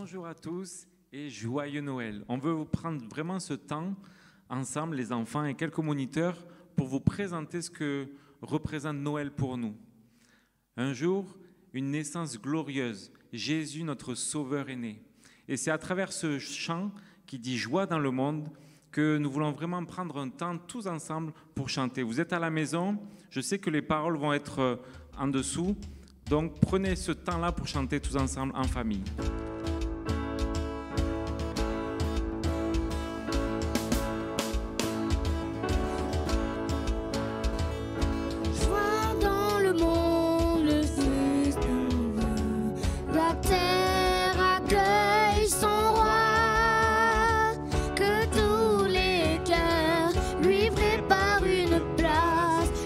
Bonjour à tous et joyeux Noël. On veut vous prendre vraiment ce temps ensemble, les enfants et quelques moniteurs, pour vous présenter ce que représente Noël pour nous. Un jour, une naissance glorieuse, Jésus, notre Sauveur, est né. Et c'est à travers ce chant qui dit « Joie dans le monde » que nous voulons vraiment prendre un temps tous ensemble pour chanter. Vous êtes à la maison, je sais que les paroles vont être en dessous, donc prenez ce temps-là pour chanter tous ensemble en famille.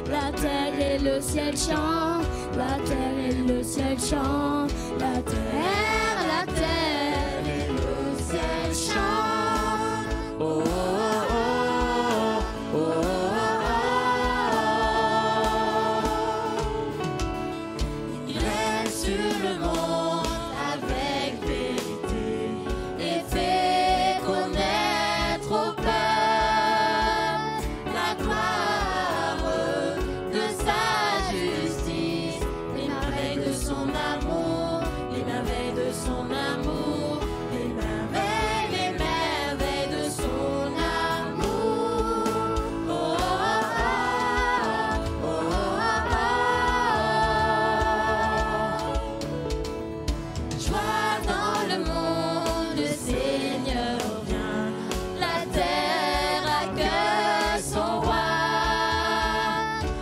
La terre et le ciel chantent, la terre et le ciel chantent. Oh, oh, oh, oh, oh, oh. Il règne sur le monde avec vérité et fait connaître au peuple la gloire de sa justice, les merveilles de son amour, les merveilles de son amour, les merveilles de son amour. Oh, oh, oh, oh, oh, oh. Joie dans le monde, le Seigneur vient, la terre accueille son roi,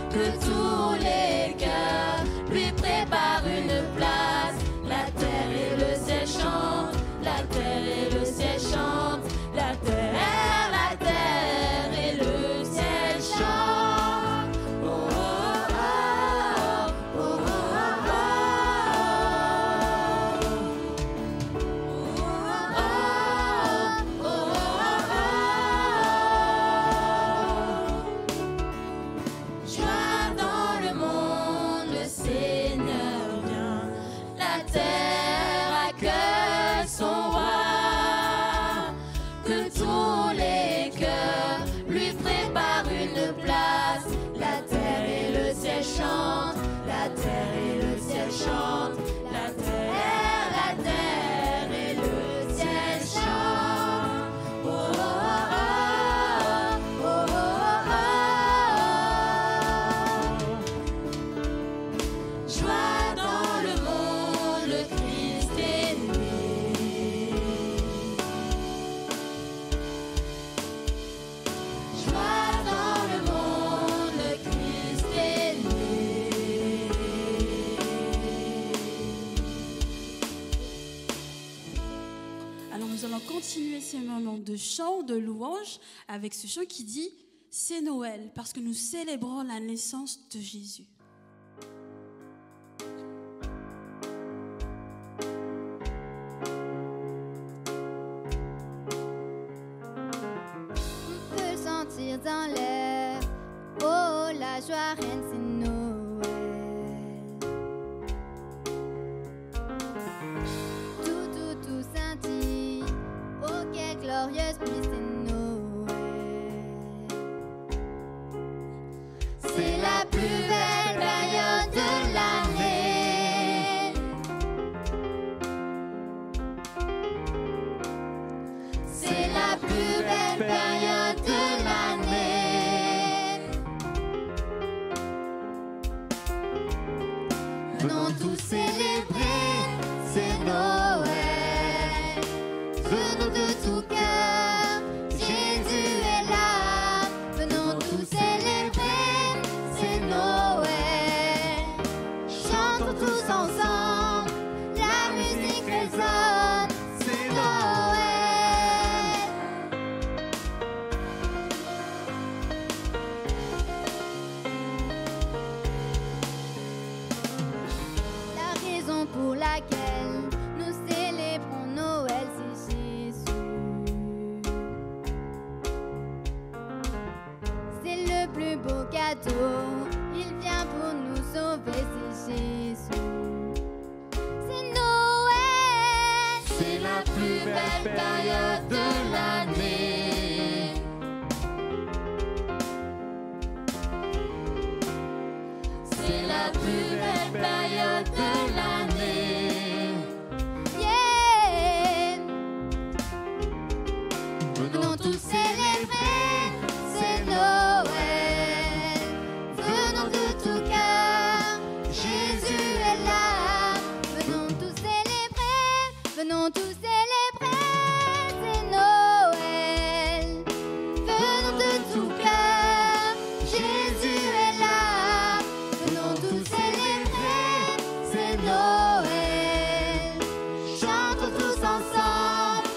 que tous les cœurs lui préparent une place. La terre et le ciel chantent, la terre et le ciel chantent, la terre et le ciel chantent. Oh, oh, oh, oh, oh, oh, oh. Joie dans le monde, le Seigneur vient, la terre accueille son roi, que tous les cœurs lui préparent une place. La terre et le ciel chantent, la terre et le ciel chantent, la terre et le ciel chantent. Oh, oh, oh, oh, oh, oh. Joie dans le monde, le Christ est né. Joie dans le monde, le Christ est né. Alors nous allons continuer ces moments de chant, de louange, avec ce chant qui dit « C'est Noël » parce que nous célébrons la naissance de Jésus. On peut le sentir dans l'air. Oh, la joie reine, c'est Noël. Tout scintille. Oh, quelle glorieuse pluie, c'est Noël. C'est la plus belle période de l'année. C'est la plus belle période de l'année. Venons tous célébrer, c'est Noël. Venons de tout cœur, Jésus est là. Venons tous célébrer, c'est Noël. Chantons tous ensemble, la musique résonne, c'est Noël. plus belle période de l'année. C'est la plus belle période de l'année. Yeah. Venons tous célébrer, c'est Noël. Venons de tout cœur, Jésus est là. Venons tous célébrer, venons tous célébrer, c'est Noël. Venons de tout cœur, Jésus est là. Venons tous célébrer, c'est Noël. Chantons tous ensemble,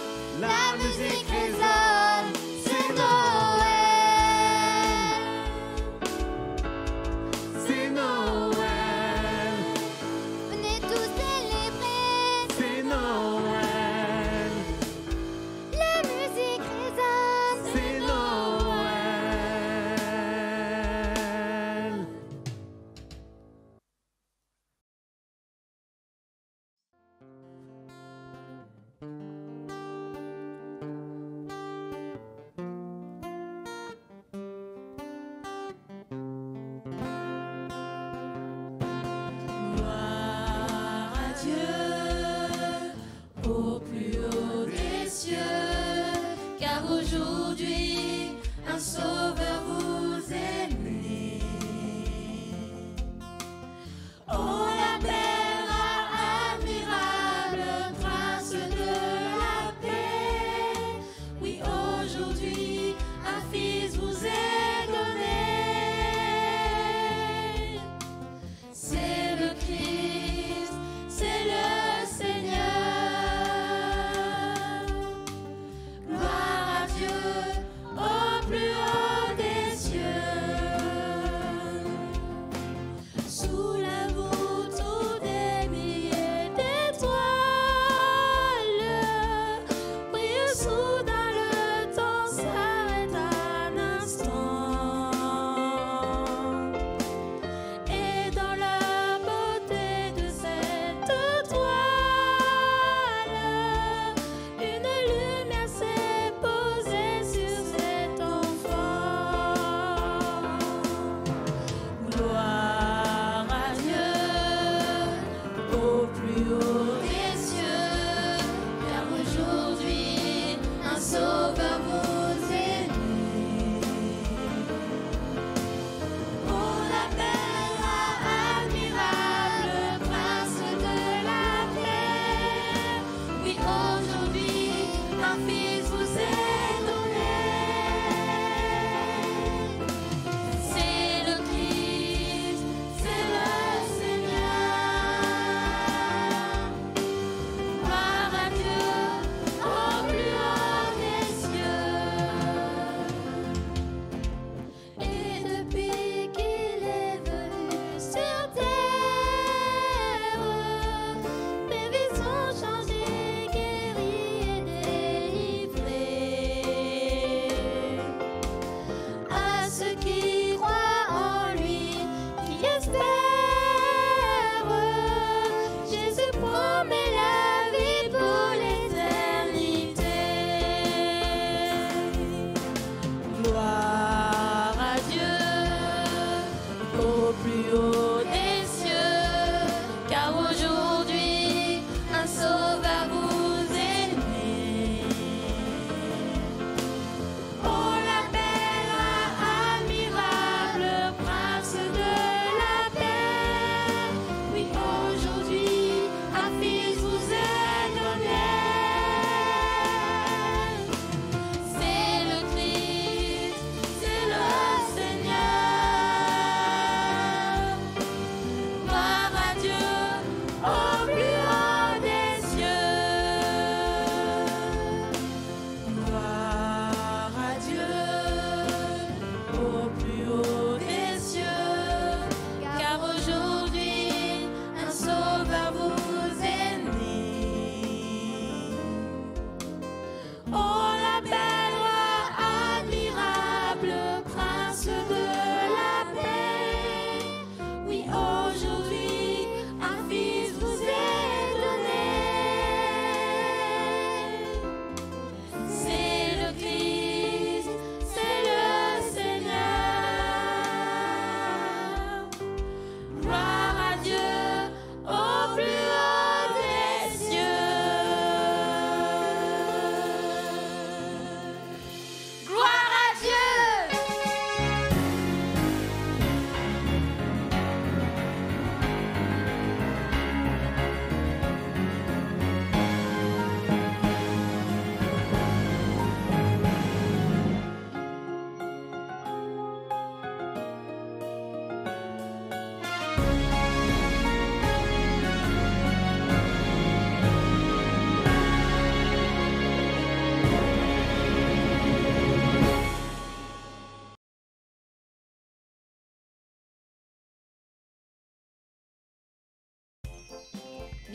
la musique résonne, c'est Noël. C'est Noël, Venez tous célébrer, c'est Noël,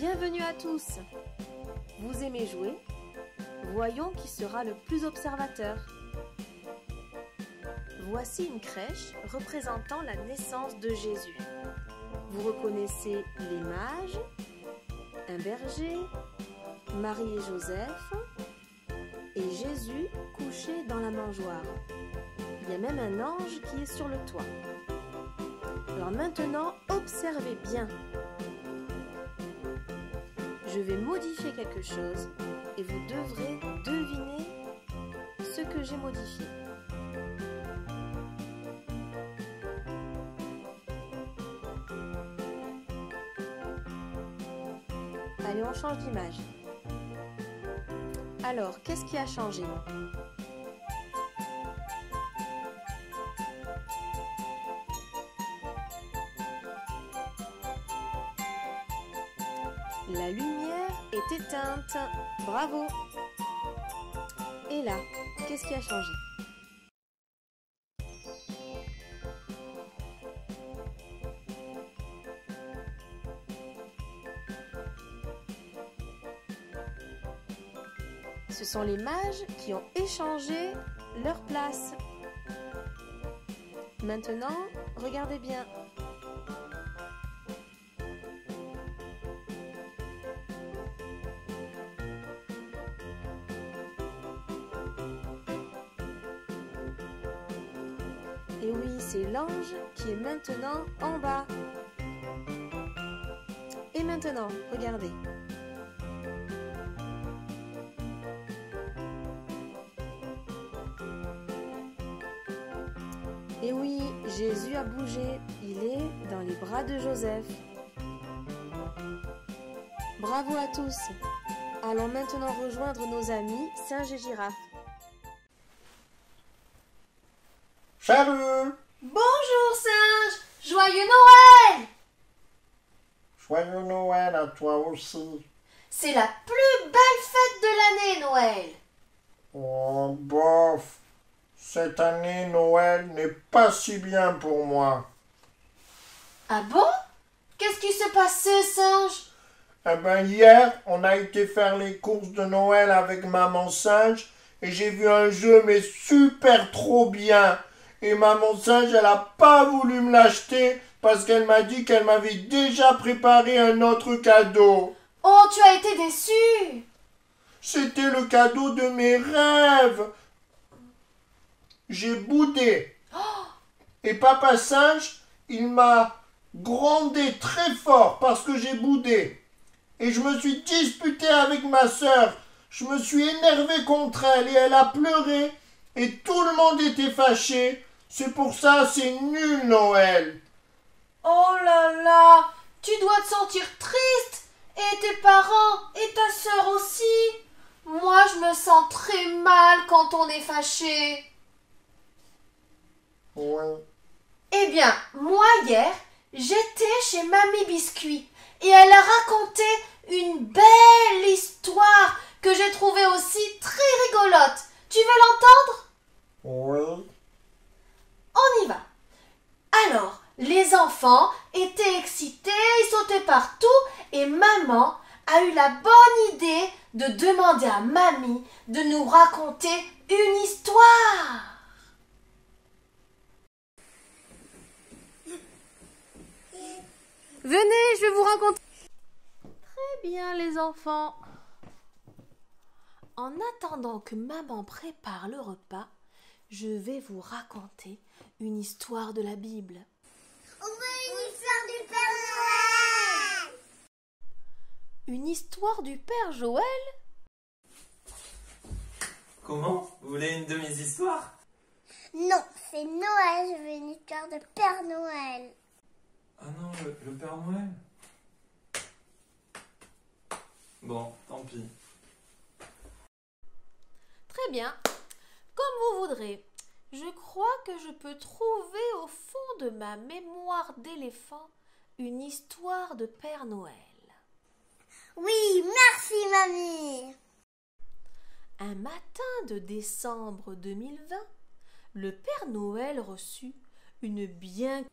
Bienvenue à tous. Vous aimez jouer? Voyons qui sera le plus observateur. Voici une crèche représentant la naissance de Jésus. Vous reconnaissez les mages, un berger, Marie et Joseph, et Jésus couché dans la mangeoire. Il y a même un ange qui est sur le toit. Alors maintenant, observez bien. Je vais modifier quelque chose et vous devrez deviner ce que j'ai modifié. Allez, on change d'image. Alors, qu'est-ce qui a changé? La lumière est éteinte. Bravo. Et là, qu'est-ce qui a changé? Ce sont les mages qui ont échangé leur place. Maintenant, regardez bien. Et oui, c'est l'ange qui est maintenant en bas. Et maintenant, regardez. Et oui, Jésus a bougé. Il est dans les bras de Joseph. Bravo à tous. Allons maintenant rejoindre nos amis singes et girafes. Salut! Bonjour singe! Joyeux Noël! Joyeux Noël à toi aussi. C'est la plus belle fête de l'année, Noël. Oh, bof. Cette année, Noël n'est pas si bien pour moi. Ah bon? Qu'est-ce qui s'est passé, singe? Eh ben, hier, on a été faire les courses de Noël avec maman singe et j'ai vu un jeu, mais super trop bien. Et maman singe, elle a pas voulu me l'acheter parce qu'elle m'a dit qu'elle m'avait déjà préparé un autre cadeau. Oh, tu as été déçu. C'était le cadeau de mes rêves. J'ai boudé. Et papa singe, il m'a grondé très fort parce que j'ai boudé. Et je me suis disputé avec ma sœur. Je me suis énervé contre elle et elle a pleuré. Et tout le monde était fâché. C'est pour ça, c'est nul Noël. Oh là là, tu dois te sentir triste. Et tes parents et ta sœur aussi. Moi, je me sens très mal quand on est fâché. Oui. Eh bien, moi hier, j'étais chez Mamie Biscuit et elle a raconté une belle histoire que j'ai trouvée aussi très rigolote. Tu veux l'entendre? Oui. On y va. Alors, les enfants étaient excités, ils sautaient partout et maman a eu la bonne idée de demander à Mamie de nous raconter une histoire. Venez, je vais vous raconter. Très bien, les enfants. En attendant que maman prépare le repas, je vais vous raconter une histoire de la Bible. On veut une histoire du Père Noël. Une histoire du Père Joël? Comment? Vous voulez une de mes histoires? Non, c'est Noël, je veux une histoire de Père Noël. Ah non, le Père Noël? Bon, tant pis. Très bien, comme vous voudrez. Je crois que je peux trouver au fond de ma mémoire d'éléphant une histoire de Père Noël. Oui, merci mamie. Un matin de décembre 2020, le Père Noël reçut une bien...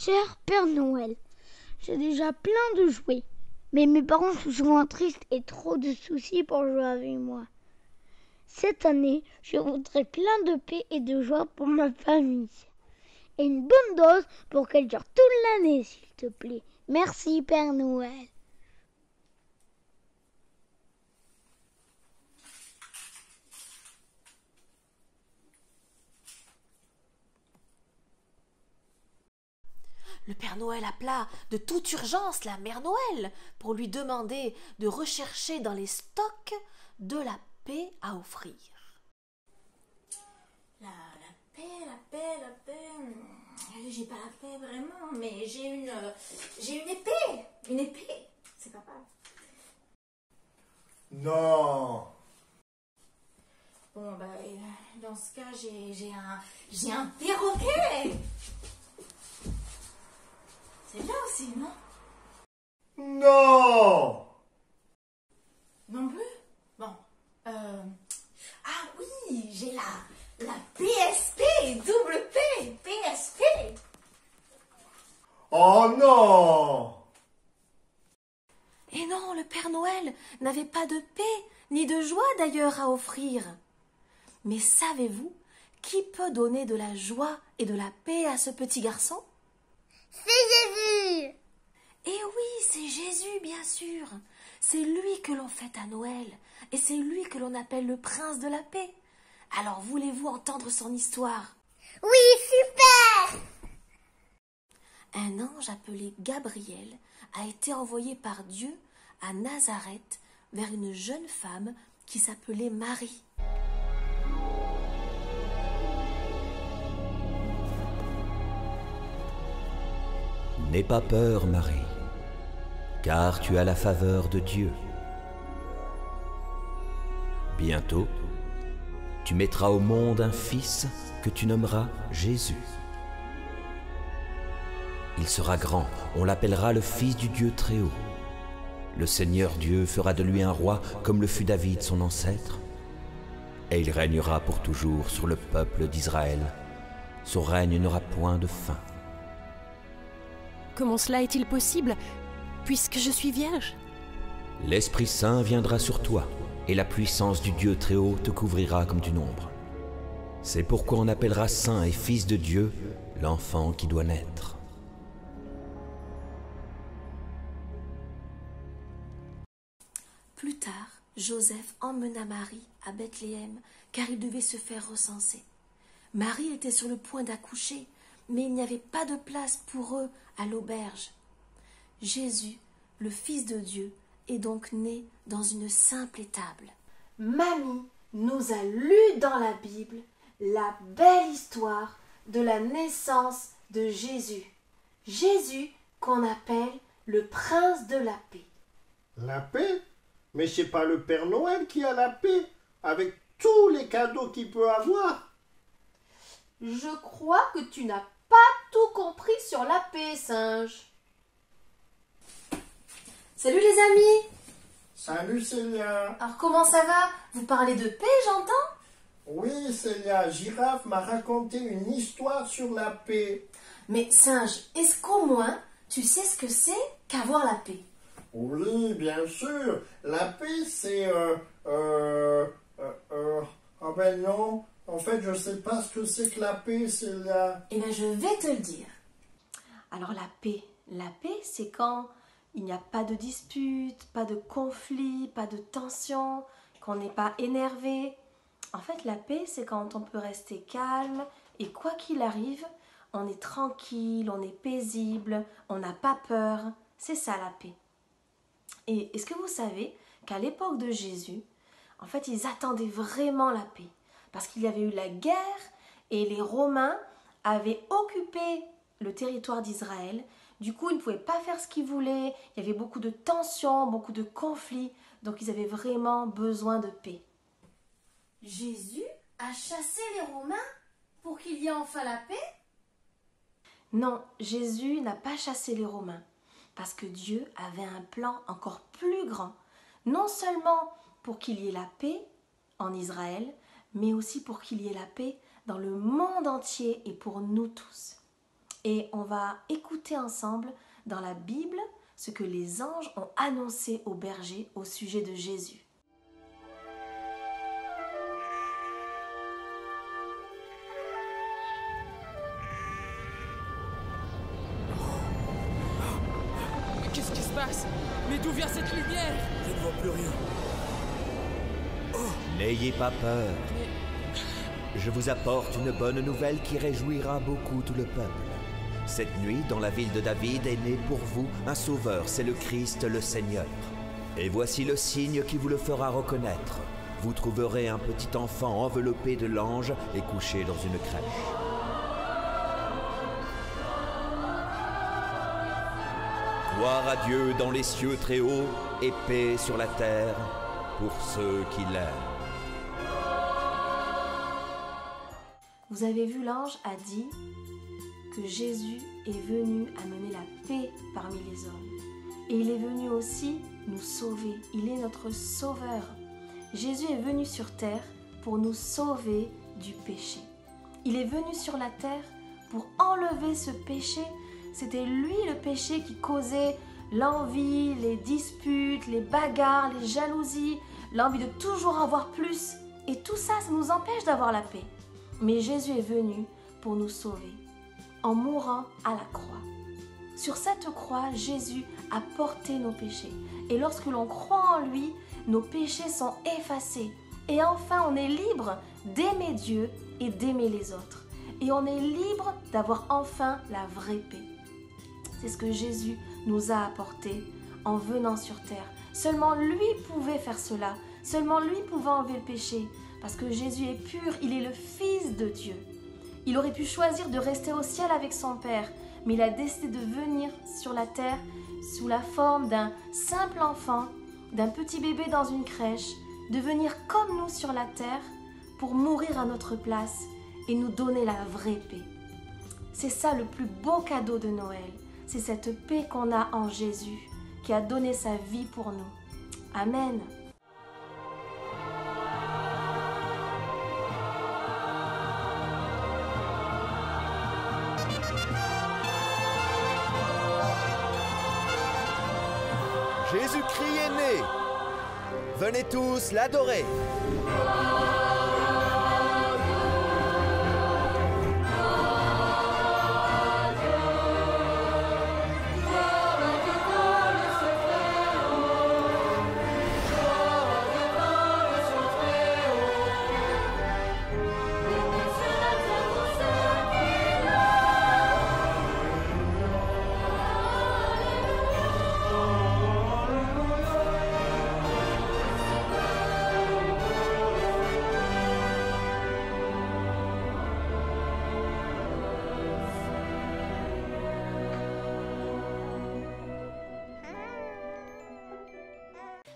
Cher Père Noël, j'ai déjà plein de jouets, mais mes parents sont souvent tristes et trop de soucis pour jouer avec moi. Cette année, je voudrais plein de paix et de joie pour ma famille. Et une bonne dose pour qu'elle dure toute l'année, s'il te plaît. Merci, Père Noël. Le Père Noël appela de toute urgence la Mère Noël pour lui demander de rechercher dans les stocks de la paix à offrir. La paix. J'ai pas la paix vraiment, mais j'ai une épée. Une épée. C'est papa. Non. Bon, bah, dans ce cas, j'ai un perroquet. C'est bien aussi, non? Non. Non plus? Bon. Ah oui, j'ai la PSP, double P, PSP. Oh non. Et non, le Père Noël n'avait pas de paix ni de joie d'ailleurs à offrir. Mais savez-vous qui peut donner de la joie et de la paix à ce petit garçon? C'est Jésus! Eh oui, c'est Jésus, bien sûr. C'est lui que l'on fête à Noël, et c'est lui que l'on appelle le prince de la paix. Alors voulez-vous entendre son histoire? Oui, super! Un ange appelé Gabriel a été envoyé par Dieu à Nazareth vers une jeune femme qui s'appelait Marie. N'aie pas peur, Marie, car tu as la faveur de Dieu. Bientôt, tu mettras au monde un fils que tu nommeras Jésus. Il sera grand, on l'appellera le Fils du Dieu Très-Haut. Le Seigneur Dieu fera de lui un roi comme le fut David son ancêtre, et il régnera pour toujours sur le peuple d'Israël. Son règne n'aura point de fin. Comment cela est-il possible, puisque je suis vierge? L'Esprit Saint viendra sur toi, et la puissance du Dieu Très-Haut te couvrira comme d'une ombre. C'est pourquoi on appellera Saint et Fils de Dieu l'enfant qui doit naître. Plus tard, Joseph emmena Marie à Bethléem, car il devait se faire recenser. Marie était sur le point d'accoucher, mais il n'y avait pas de place pour eux à l'auberge. Jésus, le Fils de Dieu, est donc né dans une simple étable. Mamie nous a lu dans la Bible la belle histoire de la naissance de Jésus. Jésus qu'on appelle le prince de la paix. La paix? Mais c'est pas le Père Noël qui a la paix, avec tous les cadeaux qu'il peut avoir. Je crois que tu n'as pas tout compris sur la paix, singe. Salut les amis! Salut Célia. Alors comment ça va? Vous parlez de paix, j'entends? Oui Célia, Girafe m'a raconté une histoire sur la paix. Mais singe, est-ce qu'au moins tu sais ce que c'est qu'avoir la paix? Oui, bien sûr. La paix, c'est... Ah ben non, en fait, je sais pas ce que c'est que la paix, Célia. Eh bien, je vais te le dire. Alors la paix, c'est quand il n'y a pas de dispute, pas de conflit, pas de tension, qu'on n'est pas énervé. En fait, la paix, c'est quand on peut rester calme et quoi qu'il arrive, on est tranquille, on est paisible, on n'a pas peur. C'est ça la paix. Et est-ce que vous savez qu'à l'époque de Jésus, en fait, ils attendaient vraiment la paix parce qu'il y avait eu la guerre et les Romains avaient occupé le territoire d'Israël. Du coup, ils ne pouvaient pas faire ce qu'ils voulaient. Il y avait beaucoup de tensions, beaucoup de conflits. Donc, ils avaient vraiment besoin de paix. Jésus a chassé les Romains pour qu'il y ait enfin la paix? Non, Jésus n'a pas chassé les Romains parce que Dieu avait un plan encore plus grand. Non seulement pour qu'il y ait la paix en Israël, mais aussi pour qu'il y ait la paix dans le monde entier et pour nous tous. et on va écouter ensemble dans la Bible ce que les anges ont annoncé aux bergers au sujet de Jésus. Qu'est-ce qui se passe? Mais d'où vient cette lumière? Je ne vois plus rien. N'ayez pas peur. Je vous apporte une bonne nouvelle qui réjouira beaucoup tout le peuple. Cette nuit, dans la ville de David, est né pour vous un sauveur, c'est le Christ, le Seigneur. Et voici le signe qui vous le fera reconnaître. Vous trouverez un petit enfant enveloppé de l'ange et couché dans une crèche. Gloire à Dieu dans les cieux très hauts et paix sur la terre pour ceux qui l'aiment. Vous avez vu, l'ange a dit que Jésus est venu amener la paix parmi les hommes. Et il est venu aussi nous sauver. Il est notre sauveur. Jésus est venu sur terre pour nous sauver du péché. Il est venu sur la terre pour enlever ce péché. C'était lui le péché qui causait l'envie, les disputes, les bagarres, les jalousies, l'envie de toujours avoir plus. Et tout ça, ça nous empêche d'avoir la paix. Mais Jésus est venu pour nous sauver, en mourant à la croix. Sur cette croix, Jésus a porté nos péchés. Et lorsque l'on croit en lui, nos péchés sont effacés. Et enfin, on est libre d'aimer Dieu et d'aimer les autres. Et on est libre d'avoir enfin la vraie paix. C'est ce que Jésus nous a apporté en venant sur terre. Seulement lui pouvait faire cela. Seulement lui pouvait enlever le péché. Parce que Jésus est pur, il est le Fils de Dieu. Il aurait pu choisir de rester au ciel avec son Père, mais il a décidé de venir sur la terre sous la forme d'un simple enfant, d'un petit bébé dans une crèche, de venir comme nous sur la terre pour mourir à notre place et nous donner la vraie paix. C'est ça le plus beau cadeau de Noël, c'est cette paix qu'on a en Jésus, qui a donné sa vie pour nous. Amen. Jésus-Christ est né. Venez tous l'adorer.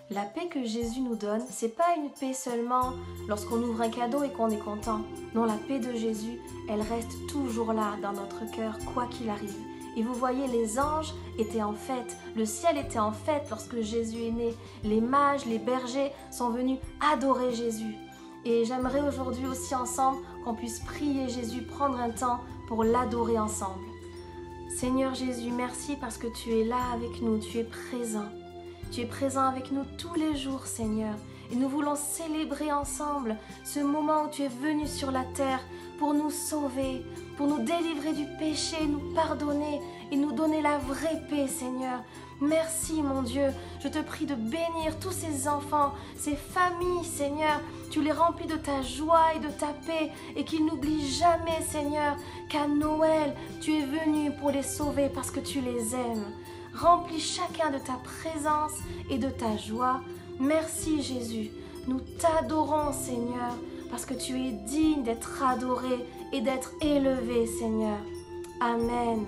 La paix que Jésus nous donne, c'est pas une paix seulement lorsqu'on ouvre un cadeau et qu'on est content. Non, la paix de Jésus, elle reste toujours là dans notre cœur, quoi qu'il arrive. Et vous voyez, les anges étaient en fête, le ciel était en fête lorsque Jésus est né. Les mages, les bergers sont venus adorer Jésus. Et j'aimerais aujourd'hui aussi ensemble qu'on puisse prier Jésus, prendre un temps pour l'adorer ensemble. Seigneur Jésus, merci parce que tu es là avec nous, tu es présent. Tu es présent avec nous tous les jours, Seigneur. Et nous voulons célébrer ensemble ce moment où tu es venu sur la terre pour nous sauver, pour nous délivrer du péché, nous pardonner et nous donner la vraie paix, Seigneur. Merci, mon Dieu. Je te prie de bénir tous ces enfants, ces familles, Seigneur. Tu les remplis de ta joie et de ta paix et qu'ils n'oublient jamais, Seigneur, qu'à Noël, tu es venu pour les sauver parce que tu les aimes. Remplis chacun de ta présence et de ta joie. Merci Jésus. Nous t'adorons Seigneur parce que tu es digne d'être adoré et d'être élevé Seigneur. Amen.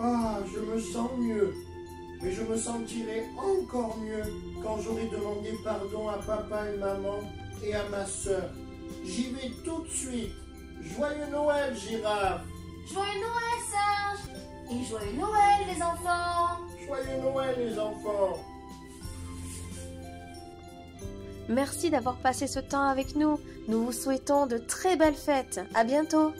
Ah, je me sens mieux. Mais je me sentirai encore mieux quand j'aurai demandé pardon à papa et maman et à ma sœur. J'y vais tout de suite. Joyeux Noël, girafe. Joyeux Noël, singe. Et joyeux Noël, les enfants. Joyeux Noël, les enfants. Merci d'avoir passé ce temps avec nous. Nous vous souhaitons de très belles fêtes. À bientôt.